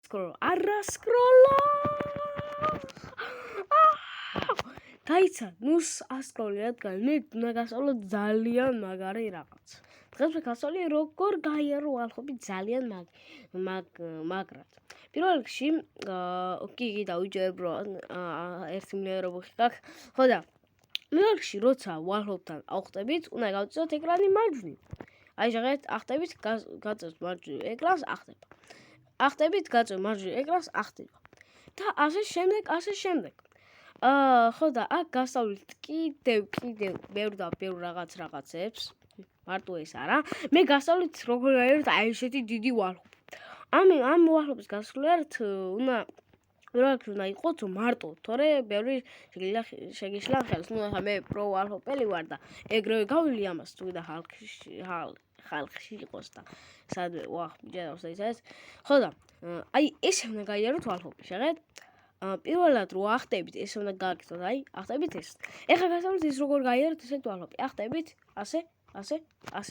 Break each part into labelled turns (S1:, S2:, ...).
S1: არა სკროლა. გაიცა, ნუ ასკროლი, რადგან მე უნდა გასწავლო ძალიან მაგარი რაღაც. დღეს ვგასწავლე როგორ გაიარო ვალჰოპი ძალიან მაგრად. პირველ რიგში, კი დავიჯერებ რომ ერთი მლიერობი გაქვს. ხო და პირველ რიგში როცა ვალჰოპთან ავხტებით, უნდა გავწიოთ ეკრანი მარჯვნივ. აი ჟღერთ ახტებით გაწევთ მარჯვნივ ეკრანს ახტება. ახტებით გაწევთ მარჯვნივ ეკრანს ახტება. და ასე შემდეგ. ხო და აქ გასავლით კიდევ ბევრ რაღაცებს. მარტო ეს არა. მე გასავლით როგორ გაიაროთ აი ესეთი დიდი ვალჰოპი. ამ ვალჰოპის გასვლით უნდა იყოს მარტო, თორე ბევრი შეგიშლა ხელს. ნუ ახლა მე პრო ვალჰოპელი ვარ და ეგრევე გავილი ამას თუ და ხალხში იყოს და სადმე მიჯერავს და ის. ხო და აი ეს უნდა გაიაროთ ვალჰოპი, შეღეთ? პირველად რო ახტებით, ეს უნდა გააკეთოთ, აი, ახტებით ეს. ეხლა გასავლით ის როგორ გაიაროთ ესეთ ვალჰოპი. ახტებით, ასე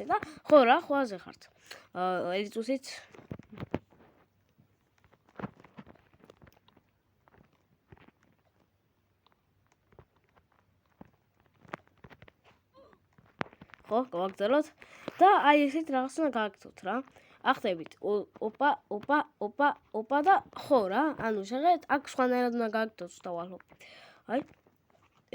S1: და ხო რა, ხვაზე ხართ. ელიტუსით ხო, გავაგზავნოთ და აი ესეთ რაღაც უნდა გააკეთოთ რა. ახტებით, ოპა და ხო რა, ანუ შეღეთ, აქ სხვანაირად უნდა გააკეთოთ ცოტა ვალჰოპი. აი,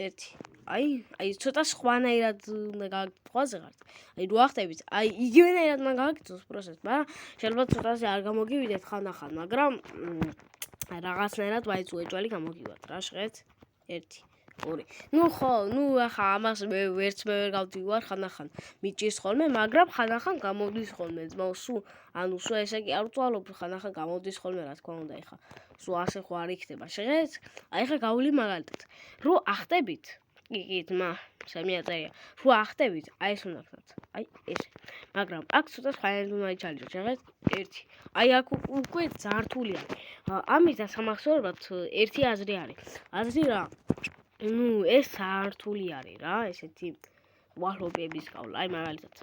S1: ერთი. აი ცოტა სხვანაირად უნდა გააკეთოთ, ხვაზე ხართ. აი რო ახტებით, აი იგივენაირად უნდა გააკეთოთ პროცესი, მაგრამ შეიძლება ცოტაზე არ გამოგივიდეთ ხანდახან, მაგრამ რაღაცნაირად მაინც უეჭველი გამოგივათ რა, შეღეთ? ერთი. 2. ნუ ხო, ახლა ამას მე ვერც ვერ გავდივარ ხანდახან. მიჭირს ხოლმე, მაგრამ ხანდახან გამოდის ხოლმე ძმაო, სულ ესე კი არ ვწვალობ, ხანდახან გამოდის ხოლმე, რა თქმა უნდა, ეხლა. სულ ასე ხო არ იქნება, შეღეთ? აი ეხლა გავული მაგალითად. რო ახტებით, კი, ძმა, შემიაწერია. რო ახტებით, აი ეს უნდა გქნათ. აი ეს. მაგრამ აქ ცოტა სხვანაირად უნდა იჩალიოთ, შეღეთ? 1. აი აქ უკვე ძართულია. ამის დასამახსოვრებლად ერთი აზრი არის. აზრი რა? ეს საართული არის რა, ესეთი ვალჰოპების გავლა. აი მაგალითად.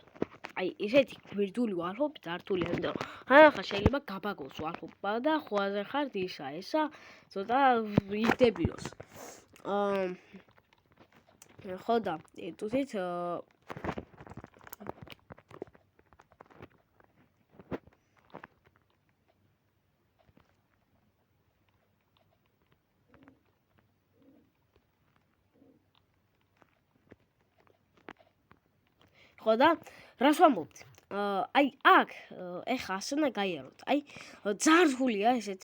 S1: აი ესეთი გვერდული ვალჰოპი ძართულია, იმიტომ რომ ხანდახან შეიძლება გაბაგოს ვალჰოპა და ხვაზე ხართ ესა ცოტა იგდებიოს. ხო და ეტუსით ხო და რას ვამბობთ? აი აქ ეხა ასე უნდა გაიაროთ. აი ძართულია ესეთ